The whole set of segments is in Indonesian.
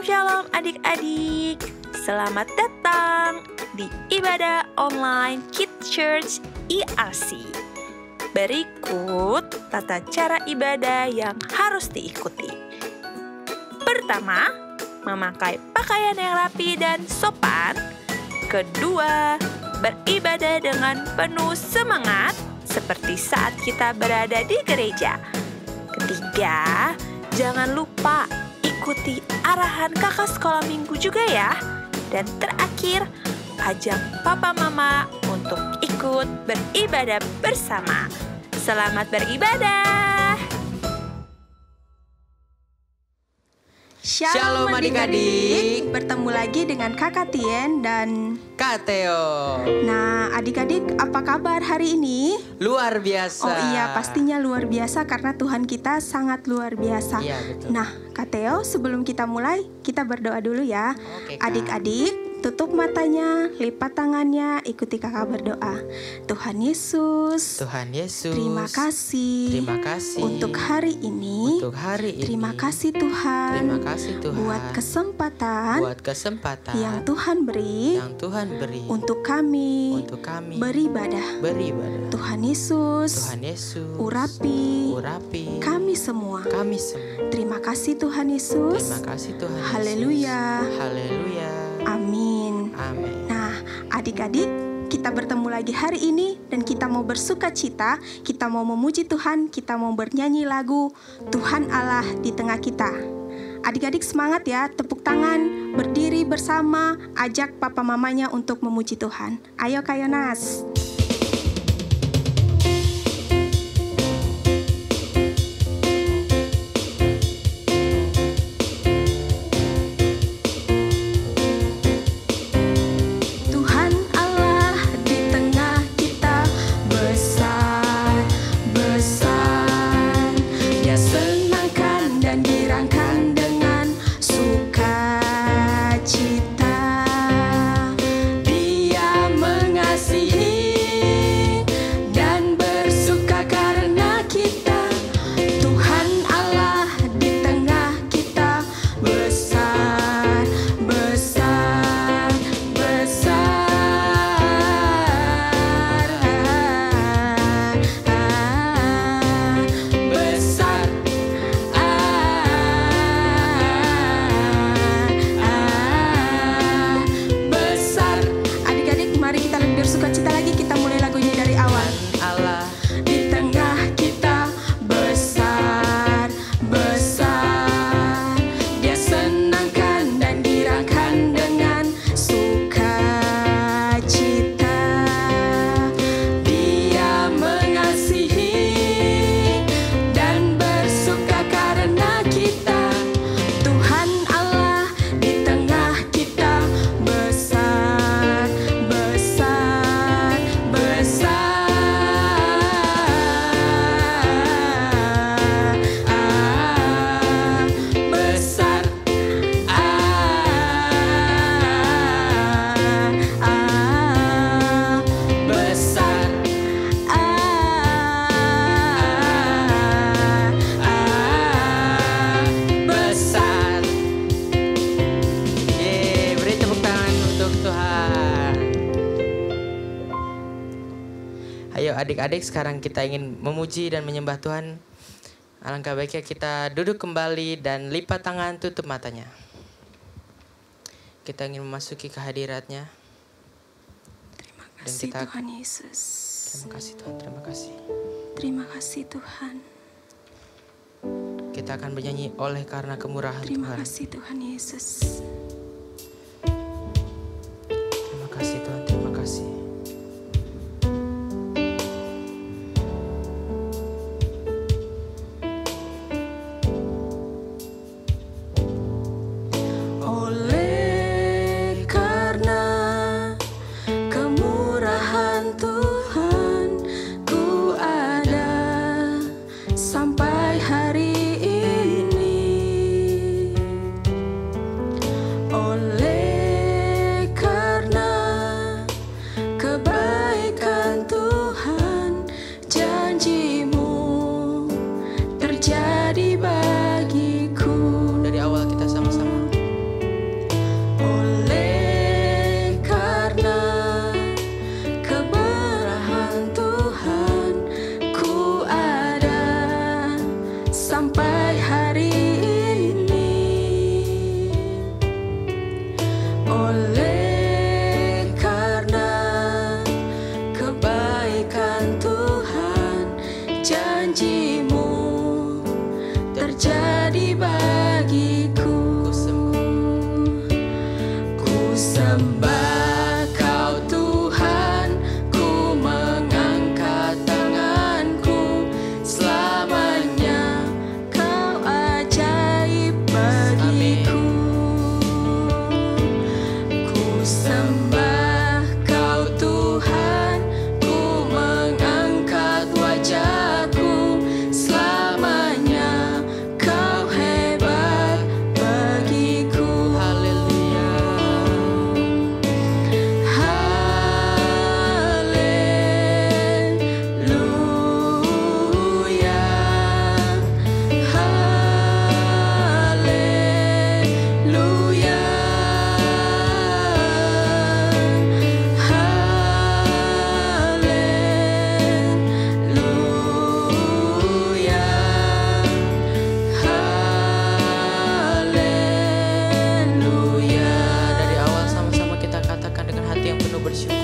Shalom adik-adik, selamat datang di ibadah online Kids Church IRC. Berikut tata cara ibadah yang harus diikuti. Pertama, memakai pakaian yang rapi dan sopan. Kedua, beribadah dengan penuh semangat seperti saat kita berada di gereja. Ketiga, jangan lupa ikuti arahan kakak sekolah minggu juga ya. Dan terakhir, ajak papa mama untuk ikut beribadah bersama. Selamat beribadah. Shalom adik-adik. Bertemu lagi dengan Kakak Tien dan Kak Theo. Nah, adik-adik apa kabar hari ini? Luar biasa. Oh iya, pastinya luar biasa karena Tuhan kita sangat luar biasa. Iya, betul. Nah, Kak Theo, sebelum kita mulai, kita berdoa dulu ya. Oke, Kak. Adik-adik, tutup matanya, lipat tangannya, ikuti kakak berdoa. Tuhan Yesus, terima kasih, untuk hari ini. Terima kasih Tuhan, buat kesempatan yang Tuhan beri, untuk kami beribadah. Tuhan Yesus, urapi kami semua. Terima kasih Tuhan Yesus. Haleluya. Amin. Nah, adik-adik, kita bertemu lagi hari ini dan kita mau bersuka cita, kita mau memuji Tuhan, kita mau bernyanyi lagu Tuhan Allah di tengah kita. Adik-adik semangat ya, tepuk tangan, berdiri bersama, ajak papa mamanya untuk memuji Tuhan. Ayo Kak Yonas. Adik-adik, sekarang kita ingin memuji dan menyembah Tuhan. Alangkah baiknya kita duduk kembali dan lipat tangan, tutup matanya. Kita ingin memasuki kehadirat-Nya. Terima kasih Tuhan Yesus. Terima kasih Tuhan, terima kasih. Terima kasih Tuhan. Kita akan bernyanyi oleh karena kemurahan Tuhan. Terima kasih Tuhan Yesus. Terima kasih Tuhan, terima kasih. Sampai hari ini bersyukur.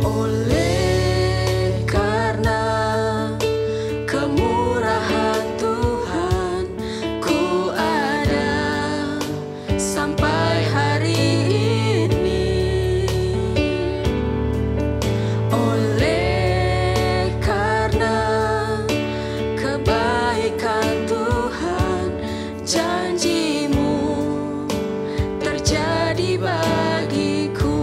Oleh karena kemurahan Tuhan, ku ada sampai hari ini. Oleh karena kebaikan Tuhan, janji-Mu terjadi bagiku.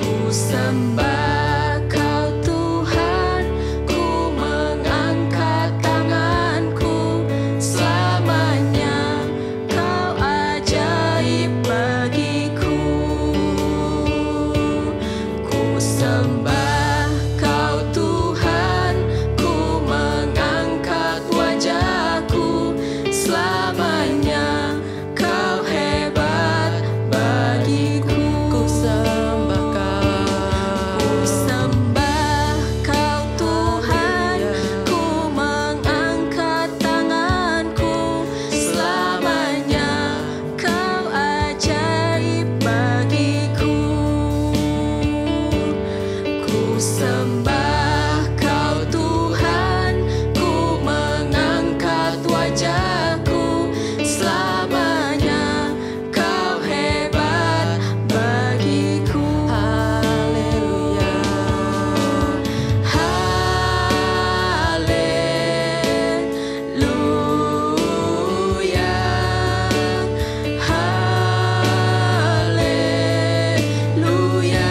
Ku sembah Kau Tuhan, ku mengangkat tanganku. Selamanya Kau ajaib bagiku. Ku sembah Kau Tuhan, ku mengangkat wajahku. Selamanya Kau hebat bagiku. Ku sembah Kau Tuhan, ku mengangkat tanganku. Selamanya Kau ajaib bagiku. Ku sembah Kau Tuhan, ku mengangkat wajahku. Selamanya Kau hebat bagiku. Haleluya, haleluya, haleluya,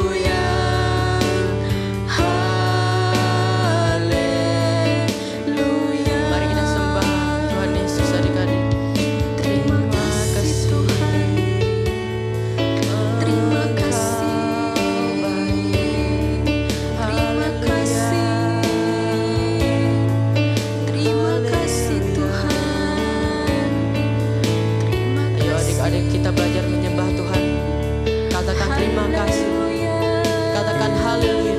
haleluya, haleluya. Mari kita sembah Tuhan Yesus adik-adik. Terima kasih Tuhan, terima kasih, terima kasih, terima kasih Tuhan, terima Ayo kasih. adik-adik, kita belajar menyembah Tuhan. Katakan terima kasih. Katakan haleluya.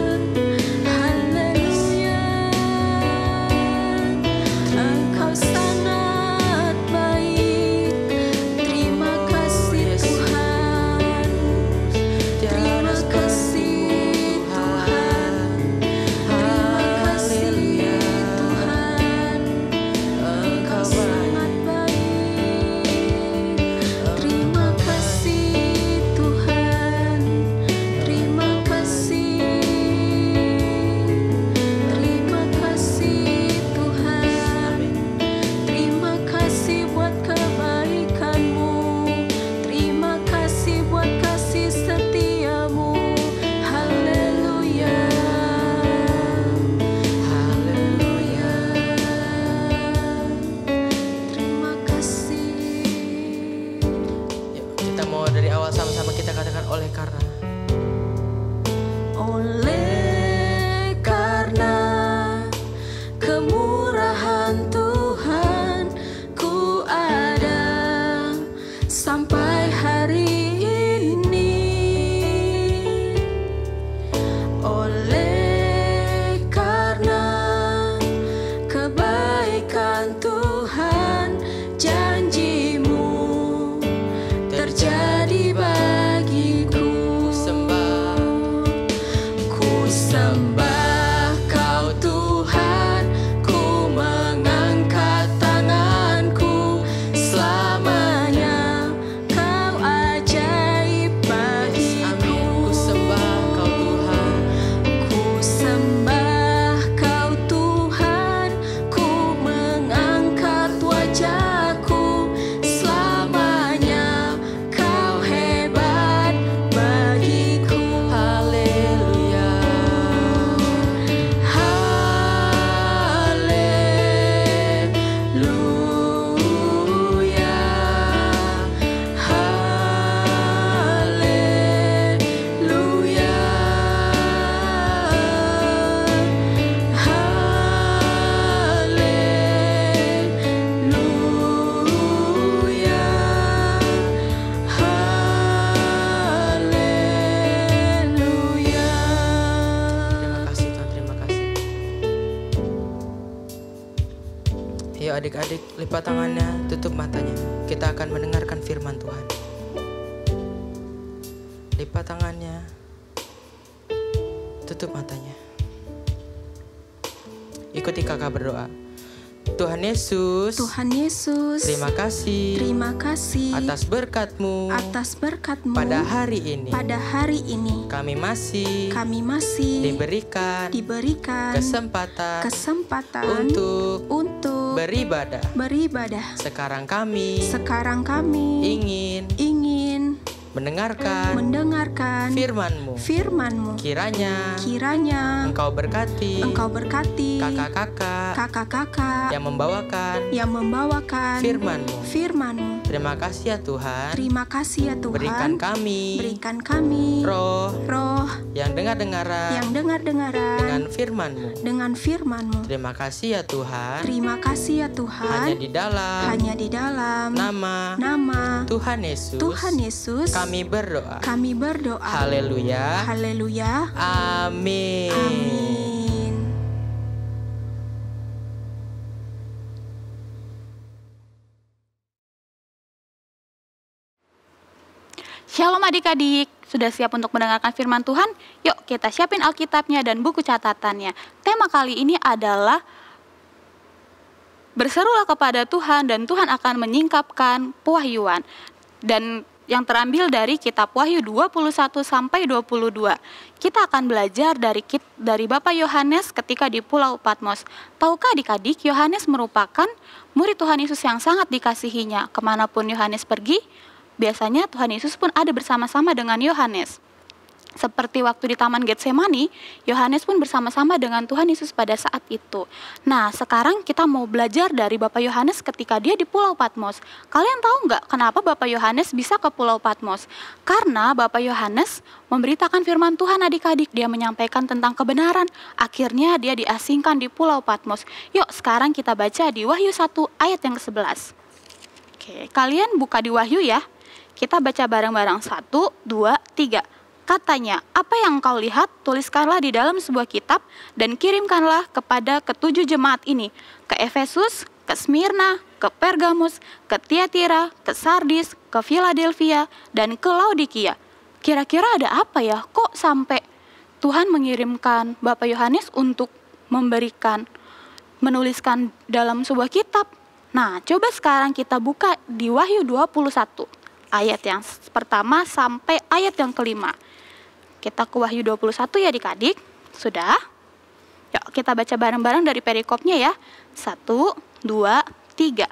Haleluya, Engkau sangat baik. Terima kasih Tuhan, terima kasih Tuhan, terima kasih Tuhan. Engkau sangat baik. Terima kasih Tuhan, terima kasih, terima kasih Tuhan. Terima kasih buat kebaikan-Mu, terima kasih buat kasih setia-Mu. Haleluya, haleluya. Terima kasih. Yuk, kita mau dari awal sama-sama kita katakan oleh karena. Oleh karena kemurahan Tuhan, ku ada sampai hari ini. Oleh karena kebaikan Tuhan, janji-Mu terjadi bagiku. Ku sembah Kau Tuhan, ku mengangkat tanganku. Selamanya Kau ajaib bagiku. Ku sembah Kau Tuhan. Ku sembah Kau Tuhan, ku mengangkat wajahku. Selamanya Kau hebat bagiku. Haleluya, Ayo adik-adik, lipat tangannya, tutup matanya. Kita akan mendengarkan firman Tuhan. Lipat tangannya, tutup matanya. Ikuti kakak berdoa. Tuhan Yesus, Tuhan Yesus, terima kasih atas berkat-Mu pada hari ini. Kami masih diberikan kesempatan untuk beribadah. Sekarang kami ingin mendengarkan firman-Mu. Kiranya Engkau berkati kakak-kakak yang membawakan firman-Mu. Terima kasih ya Tuhan. Berikan kami roh yang dengar-dengaran dengan firman-Mu. Terima kasih ya Tuhan. Hanya di dalam nama Tuhan Yesus kami berdoa. Haleluya. Amin. Shalom adik-adik, sudah siap untuk mendengarkan firman Tuhan? Yuk kita siapin Alkitabnya dan buku catatannya. Tema kali ini adalah berserulah kepada Tuhan dan Tuhan akan menyingkapkan pewahyuan. Dan yang terambil dari kitab Wahyu 21 sampai 22. Kita akan belajar dari Bapak Yohanes ketika di Pulau Patmos. Tahukah adik-adik, Yohanes merupakan murid Tuhan Yesus yang sangat dikasihinya. Kemanapun Yohanes pergi, biasanya Tuhan Yesus pun ada bersama-sama dengan Yohanes. Seperti waktu di Taman Getsemani, Yohanes pun bersama-sama dengan Tuhan Yesus pada saat itu. Nah, sekarang kita mau belajar dari Bapak Yohanes ketika dia di Pulau Patmos. Kalian tahu nggak kenapa Bapak Yohanes bisa ke Pulau Patmos? Karena Bapak Yohanes memberitakan firman Tuhan adik-adik. Dia menyampaikan tentang kebenaran. Akhirnya dia diasingkan di Pulau Patmos. Yuk, sekarang kita baca di Wahyu 1 ayat yang ke-11. Oke, kalian buka di Wahyu ya. Kita baca bareng-bareng 1, 2, 3. Katanya, apa yang engkau lihat, tuliskanlah di dalam sebuah kitab dan kirimkanlah kepada ketujuh jemaat ini. Ke Efesus, ke Smyrna, ke Pergamus, ke Tiatira, ke Sardis, ke Philadelphia, dan ke Laodikia. Kira-kira ada apa ya? Kok sampai Tuhan mengirimkan Bapak Yohanes untuk menuliskan dalam sebuah kitab? Nah, coba sekarang kita buka di Wahyu 21. Ayat yang pertama sampai ayat yang kelima. Kita ke Wahyu 21 ya adik-adik. Sudah? Yuk kita baca bareng-bareng dari perikopnya ya. 1, 2, 3.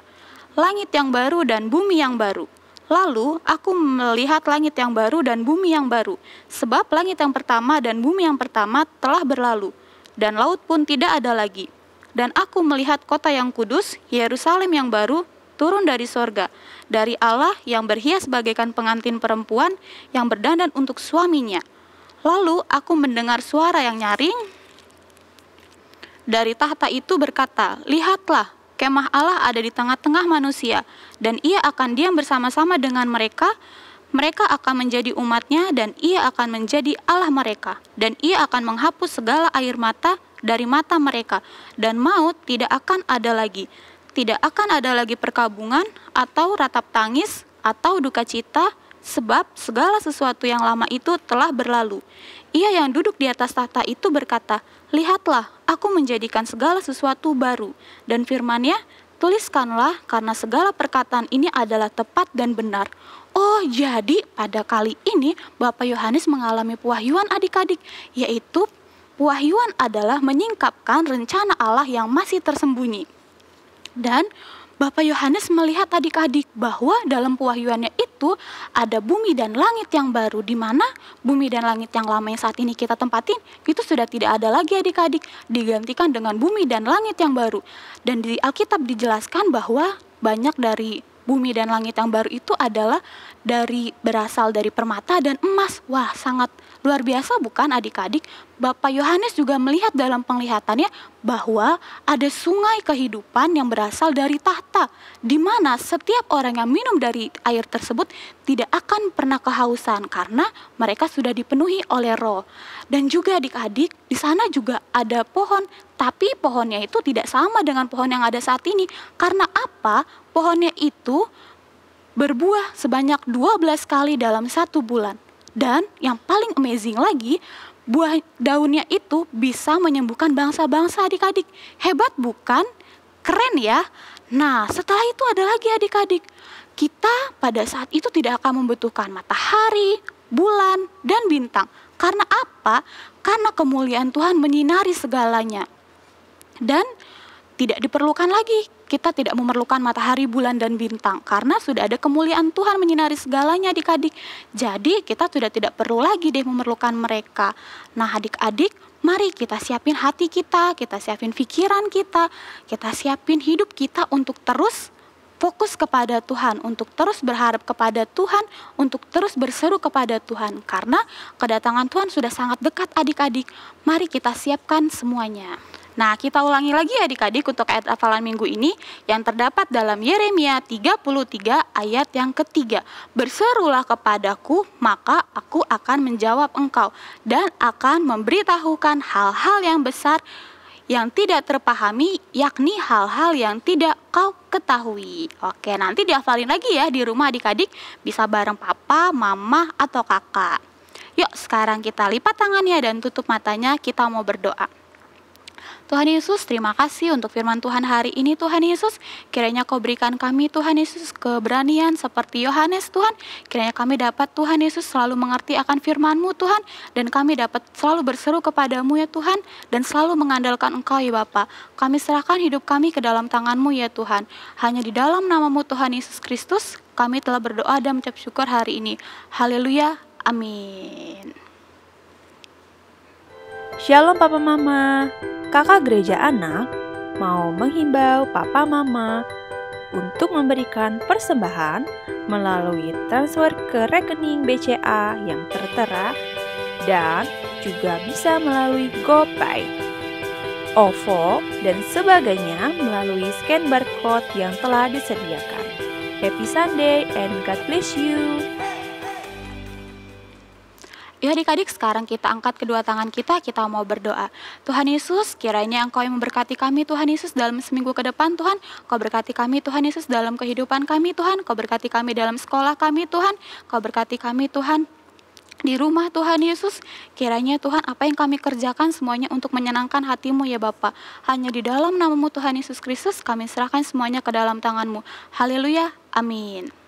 Langit yang baru dan bumi yang baru. Lalu aku melihat langit yang baru dan bumi yang baru. Sebab langit yang pertama dan bumi yang pertama telah berlalu. Dan laut pun tidak ada lagi. Dan aku melihat kota yang kudus, Yerusalem yang baru, turun dari sorga, dari Allah yang berhias bagaikan pengantin perempuan yang berdandan untuk suaminya. Lalu aku mendengar suara yang nyaring dari tahta itu berkata, lihatlah, kemah Allah ada di tengah-tengah manusia, dan ia akan diam bersama-sama dengan mereka. Mereka akan menjadi umatnya, dan ia akan menjadi Allah mereka. Dan ia akan menghapus segala air mata dari mata mereka, dan maut tidak akan ada lagi. Tidak akan ada lagi perkabungan, atau ratap tangis, atau duka cita, sebab segala sesuatu yang lama itu telah berlalu. Ia yang duduk di atas tahta itu berkata, lihatlah, aku menjadikan segala sesuatu baru. Dan firman-Nya, tuliskanlah, karena segala perkataan ini adalah tepat dan benar. Oh, jadi pada kali ini Bapak Yohanes mengalami pewahyuan adik-adik, yaitu pewahyuan adalah menyingkapkan rencana Allah yang masih tersembunyi. Dan Bapak Yohanes melihat adik-adik bahwa dalam pewahyuannya itu ada bumi dan langit yang baru, di mana bumi dan langit yang lama yang saat ini kita tempatin itu sudah tidak ada lagi adik-adik, digantikan dengan bumi dan langit yang baru. Dan di Alkitab dijelaskan bahwa banyak dari bumi dan langit yang baru itu adalah berasal dari permata dan emas. Wah, sangat Luar biasa bukan adik-adik? Bapak Yohanes juga melihat dalam penglihatannya bahwa ada sungai kehidupan yang berasal dari tahta, di mana setiap orang yang minum dari air tersebut tidak akan pernah kehausan karena mereka sudah dipenuhi oleh Roh. Dan juga adik-adik, di sana juga ada pohon, tapi pohonnya itu tidak sama dengan pohon yang ada saat ini. Karena apa? Pohonnya itu berbuah sebanyak 12 kali dalam 1 bulan. Dan yang paling amazing lagi, buah daunnya itu bisa menyembuhkan bangsa-bangsa adik-adik. Hebat bukan? Keren ya? Nah, setelah itu ada lagi adik-adik. Kita pada saat itu tidak akan membutuhkan matahari, bulan, dan bintang. Karena apa? Karena kemuliaan Tuhan menyinari segalanya. Dan tidak diperlukan lagi, kita tidak memerlukan matahari, bulan, dan bintang karena sudah ada kemuliaan Tuhan menyinari segalanya adik-adik. Jadi kita sudah tidak perlu lagi deh memerlukan mereka. Nah adik-adik, mari kita siapin hati kita siapin pikiran kita siapin hidup kita untuk terus fokus kepada Tuhan, untuk terus berharap kepada Tuhan, untuk terus berseru kepada Tuhan. Karena kedatangan Tuhan sudah sangat dekat adik-adik. Mari kita siapkan semuanya. Nah, kita ulangi lagi adik-adik untuk ayat hafalan minggu ini yang terdapat dalam Yeremia 33 ayat yang ketiga. Berserulah kepadaku, maka aku akan menjawab engkau dan akan memberitahukan hal-hal yang besar yang tidak terpahami, yakni hal-hal yang tidak kau ketahui. Oke, nanti dihafalin lagi ya di rumah adik-adik, bisa bareng papa, mama, atau kakak. Yuk, sekarang kita lipat tangannya dan tutup matanya, kita mau berdoa. Tuhan Yesus, terima kasih untuk firman Tuhan hari ini. Tuhan Yesus, kiranya kau berikan kami Tuhan Yesus keberanian seperti Yohanes Tuhan. Kiranya kami dapat Tuhan Yesus selalu mengerti akan firman-Mu Tuhan. Dan kami dapat selalu berseru kepadamu ya Tuhan. Dan selalu mengandalkan Engkau ya Bapa. Kami serahkan hidup kami ke dalam tangan-Mu ya Tuhan. Hanya di dalam nama-Mu Tuhan Yesus Kristus, kami telah berdoa dan mengucap syukur hari ini. Haleluya, amin. Shalom Papa Mama. Kakak Gereja Anak mau menghimbau Papa Mama untuk memberikan persembahan melalui transfer ke rekening BCA yang tertera dan juga bisa melalui GoPay, OVO, dan sebagainya melalui scan barcode yang telah disediakan. Happy Sunday and God bless you. Ya adik-adik, sekarang kita angkat kedua tangan kita mau berdoa. Tuhan Yesus, kiranya Engkau yang memberkati kami Tuhan Yesus dalam seminggu ke depan Tuhan. Kau berkati kami Tuhan Yesus dalam kehidupan kami Tuhan. Kau berkati kami dalam sekolah kami Tuhan. Kau berkati kami Tuhan di rumah Tuhan Yesus. Kiranya Tuhan apa yang kami kerjakan semuanya untuk menyenangkan hati-Mu ya Bapa. Hanya di dalam nama-Mu Tuhan Yesus Kristus kami serahkan semuanya ke dalam tangan-Mu. Haleluya, amin.